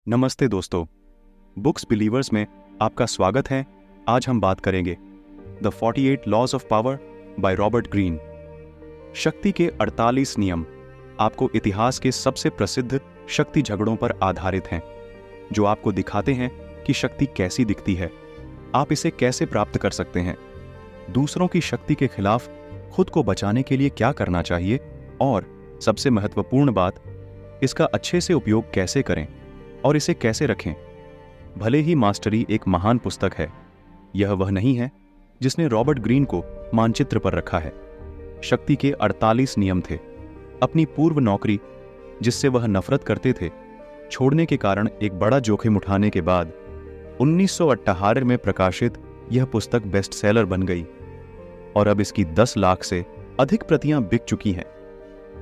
नमस्ते दोस्तों, books believers में आपका स्वागत है। आज हम बात करेंगे the 48 laws of power by Robert Greene. शक्ति के 48 नियम आपको इतिहास के सबसे प्रसिद्ध शक्ति झगड़ों पर आधारित हैं, जो आपको दिखाते हैं कि शक्ति कैसी दिखती है, आप इसे कैसे प्राप्त कर सकते हैं, दूसरों की शक्ति के खिलाफ खुद को बचाने के लिए क्या करना चाहिए और सबसे महत्वपूर्ण बात, इसका अच्छे से उपयोग कैसे करें और इसे कैसे रखें। भले ही मास्टरी एक महान पुस्तक है, यह वह नहीं है जिसने रॉबर्ट ग्रीन को मानचित्र पर रखा है। शक्ति के 48 नियम थे। अपनी पूर्व नौकरी, जिससे वह नफरत करते थे, छोड़ने के कारण एक बड़ा जोखिम उठाने के बाद 1978 में प्रकाशित यह पुस्तक बेस्ट सेलर बन गई और अब इसकी 10 लाख से अधिक प्रतियां बिक चुकी हैं।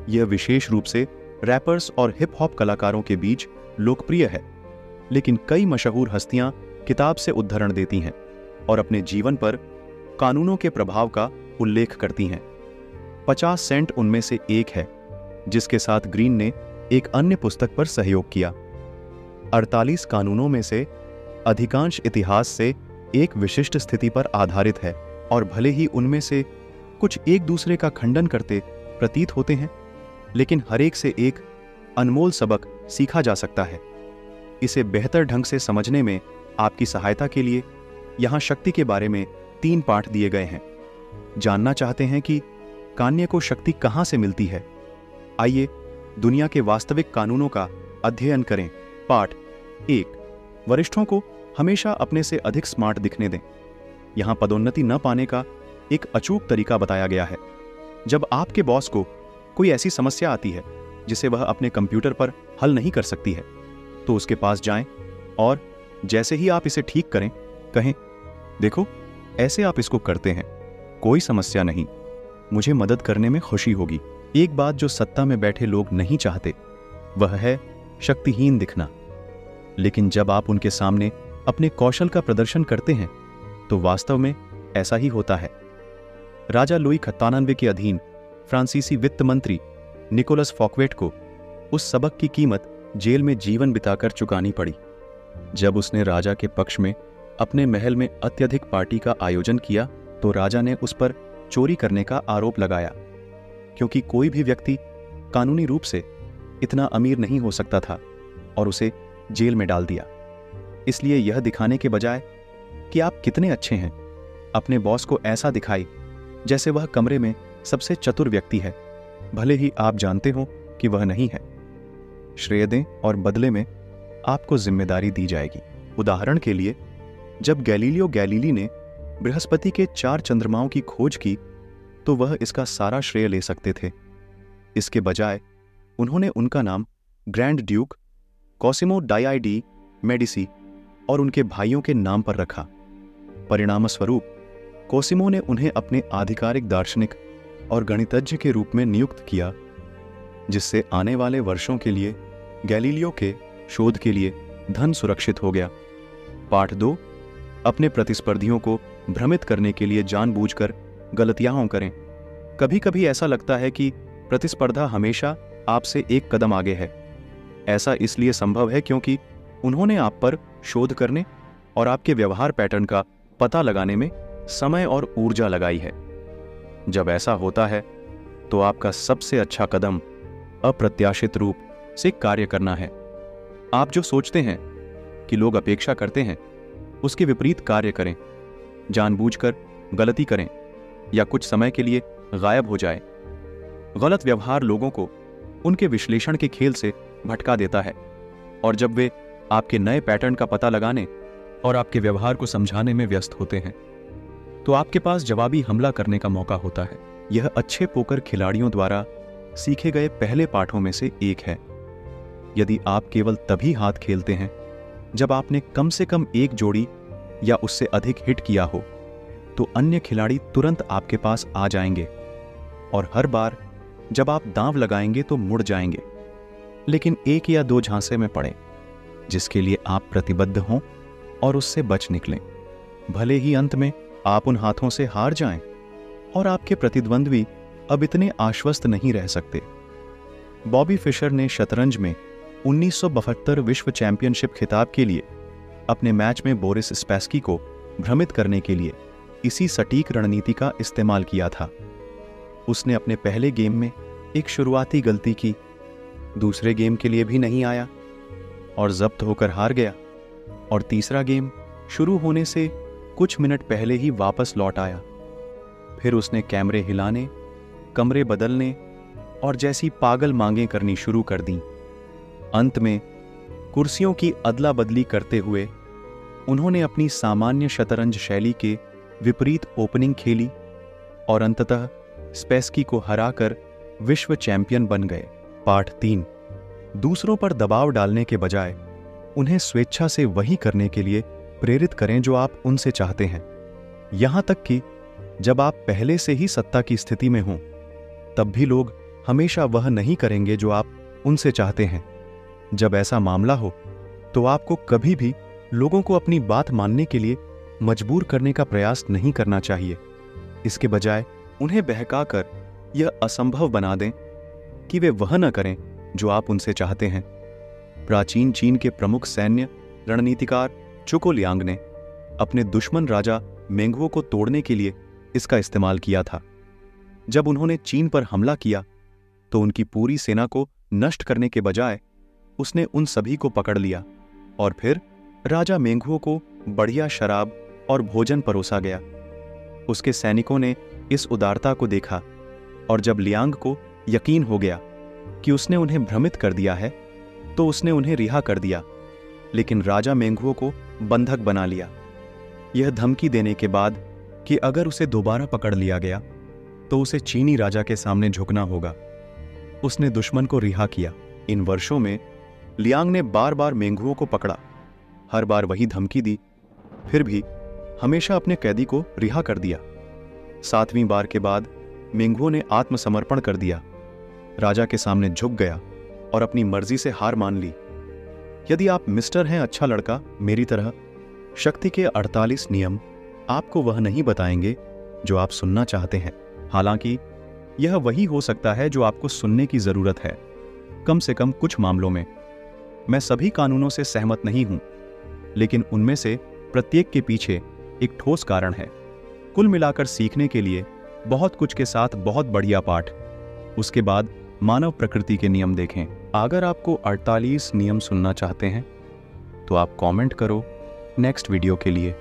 यह विशेष रूप से रैपर्स और हिप हॉप कलाकारों के बीच लोकप्रिय है, लेकिन कई मशहूर हस्तियां किताब से उद्धरण देती हैं और अपने जीवन पर कानूनों के प्रभाव का उल्लेख करती हैं। 50 सेंट उनमें से एक है, जिसके साथ ग्रीन ने एक अन्य पुस्तक पर सहयोग किया। 48 कानूनों में से अधिकांश इतिहास से एक विशिष्ट स्थिति पर आधारित है और भले ही उनमें से कुछ एक दूसरे का खंडन करते प्रतीत होते हैं, लेकिन हर एक से एक अनमोल सबक सीखा जा सकता है। इसे बेहतर ढंग से समझने में आपकी सहायता के लिए यहां शक्ति के बारे में 3 पाठ दिए गए हैं। जानना चाहते हैं कि कान्य को शक्ति कहां से मिलती है? आइए दुनिया के वास्तविक कानूनों का अध्ययन करें। पाठ 1, वरिष्ठों को हमेशा अपने से अधिक स्मार्ट दिखने दें। यहां पदोन्नति न पाने का एक अचूक तरीका बताया गया है। जब आपके बॉस को कोई ऐसी समस्या आती है जिसे वह अपने कंप्यूटर पर हल नहीं कर सकती है, तो उसके पास जाएं और जैसे ही आप इसे ठीक करें, कहें, देखो ऐसे आप इसको करते हैं, कोई समस्या नहीं, मुझे मदद करने में खुशी होगी। एक बात जो सत्ता में बैठे लोग नहीं चाहते वह है शक्तिहीन दिखना, लेकिन जब आप उनके सामने अपने कौशल का प्रदर्शन करते हैं तो वास्तव में ऐसा ही होता है। राजा लुई 97 के अधीन फ्रांसीसी वित्त मंत्री निकोलस फॉकवेट को उस सबक की कीमत जेल में जीवन बिताकर चुकानी पड़ी। जब उसने राजा के पक्ष में अपने महल में अत्यधिक पार्टी का आयोजन किया तो राजा ने उस पर चोरी करने का आरोप लगाया, क्योंकि कोई भी व्यक्ति कानूनी रूप से इतना अमीर नहीं हो सकता था, और उसे जेल में डाल दिया। इसलिए यह दिखाने के बजाय कि आप कितने अच्छे हैं, अपने बॉस को ऐसा दिखाई जैसे वह कमरे में सबसे चतुर व्यक्ति है, भले ही आप जानते हो कि वह नहीं है। श्रेय दें और बदले में आपको जिम्मेदारी दी जाएगी। उदाहरण के लिए, जब गैलीलियो गैलीली ने बृहस्पति के 4 चंद्रमाओं की खोज की तो वह इसका सारा श्रेय ले सकते थे। इसके बजाय उन्होंने उनका नाम ग्रैंड ड्यूक कॉसिमो डाई मेडिसी और उनके भाइयों के नाम पर रखा। परिणामस्वरूप कोसिमो ने उन्हें अपने आधिकारिक दार्शनिक और गणितज्ञ के रूप में नियुक्त किया, जिससे आने वाले वर्षों के लिए गैलीलियो के शोध के लिए धन सुरक्षित हो गया। पाठ 2, अपने प्रतिस्पर्धियों को भ्रमित करने के लिए जानबूझकर गलतियां करें। कभी कभी ऐसा लगता है कि प्रतिस्पर्धा हमेशा आपसे एक कदम आगे है। ऐसा इसलिए संभव है क्योंकि उन्होंने आप पर शोध करने और आपके व्यवहार पैटर्न का पता लगाने में समय और ऊर्जा लगाई है। जब ऐसा होता है तो आपका सबसे अच्छा कदम अप्रत्याशित रूप से कार्य करना है। आप जो सोचते हैं कि लोग अपेक्षा करते हैं, उसके विपरीत कार्य करें। जानबूझकर गलती करें या कुछ समय के लिए गायब हो जाए। गलत व्यवहार लोगों को उनके विश्लेषण के खेल से भटका देता है, और जब वे आपके नए पैटर्न का पता लगाने और आपके व्यवहार को समझाने में व्यस्त होते हैं तो आपके पास जवाबी हमला करने का मौका होता है। यह अच्छे पोकर खिलाड़ियों द्वारा सीखे गए पहले पाठों में से एक है। यदि आप केवल तभी हाथ खेलते हैं जब आपने कम से कम एक जोड़ी या उससे अधिक हिट किया हो, तो अन्य खिलाड़ी तुरंत आपके पास आ जाएंगे और हर बार जब आप दांव लगाएंगे तो मुड़ जाएंगे, लेकिन 1 या 2 झांसे में पड़े जिसके लिए आप प्रतिबद्ध हों और उससे बच निकलें। भले ही अंत में आप उन हाथों से हार जाएं और आपके प्रतिद्वंद्वी अब इतने आश्वस्त नहीं रह सकते। बॉबी फिशर ने शतरंज में 1972 विश्व चैंपियनशिप खिताब के लिए अपने मैच में बोरिस स्पैस्की को भ्रमित करने के लिए इसी सटीक रणनीति का इस्तेमाल किया था। उसने अपने पहले गेम में एक शुरुआती गलती की, दूसरे गेम के लिए भी नहीं आया और जब्त होकर हार गया, और तीसरा गेम शुरू होने से कुछ मिनट पहले ही वापस लौट आया। फिर उसने कैमरे हिलाने, कमरे बदलने और जैसी पागल मांगें करनी शुरू कर दीं। अंत में कुर्सियों की अदला बदली करते हुए उन्होंने अपनी सामान्य शतरंज शैली के विपरीत ओपनिंग खेली और अंततः स्पैस्की को हराकर विश्व चैंपियन बन गए। पाठ 3। दूसरों पर दबाव डालने के बजाय उन्हें स्वेच्छा से वही करने के लिए प्रेरित करें जो आप उनसे चाहते हैं। यहां तक कि जब आप पहले से ही सत्ता की स्थिति में हों, तब भी लोग हमेशा वह नहीं करेंगे जो आप उनसे चाहते हैं। जब ऐसा मामला हो तो आपको कभी भी लोगों को अपनी बात मानने के लिए मजबूर करने का प्रयास नहीं करना चाहिए। इसके बजाय उन्हें बहकाकर यह असंभव बना दें कि वे वह न करें जो आप उनसे चाहते हैं। प्राचीन चीन के प्रमुख सैन्य रणनीतिकार चुको लियांग ने अपने दुश्मन राजा मेंगवो को तोड़ने के लिए इसका इस्तेमाल किया था। जब उन्होंने चीन पर हमला किया तो उनकी पूरी सेना को नष्ट करने के बजाय उसने उन सभी को पकड़ लिया और फिर राजा मेंगवो को बढ़िया शराब और भोजन परोसा गया। उसके सैनिकों ने इस उदारता को देखा और जब लियांग को यकीन हो गया कि उसने उन्हें भ्रमित कर दिया है तो उसने उन्हें रिहा कर दिया, लेकिन राजा मेंगवो को बंधक बना लिया, यह धमकी देने के बाद कि अगर उसे दोबारा पकड़ लिया गया तो उसे चीनी राजा के सामने झुकना होगा। उसने दुश्मन को रिहा किया। इन वर्षों में लियांग ने बार बार मेंगवो को पकड़ा, हर बार वही धमकी दी, फिर भी हमेशा अपने कैदी को रिहा कर दिया। 7वीं बार के बाद मेंगवो ने आत्मसमर्पण कर दिया, राजा के सामने झुक गया और अपनी मर्जी से हार मान ली। यदि आप मिस्टर हैं अच्छा लड़का मेरी तरह, शक्ति के 48 नियम आपको वह नहीं बताएंगे जो आप सुनना चाहते हैं। हालांकि यह वही हो सकता है जो आपको सुनने की जरूरत है, कम से कम कुछ मामलों में। मैं सभी कानूनों से सहमत नहीं हूं, लेकिन उनमें से प्रत्येक के पीछे एक ठोस कारण है। कुल मिलाकर सीखने के लिए बहुत कुछ के साथ बहुत बढ़िया पाठ। उसके बाद मानव प्रकृति के नियम देखें। अगर आपको 48 नियम सुनना चाहते हैं तो आप कमेंट करो नेक्स्ट वीडियो के लिए।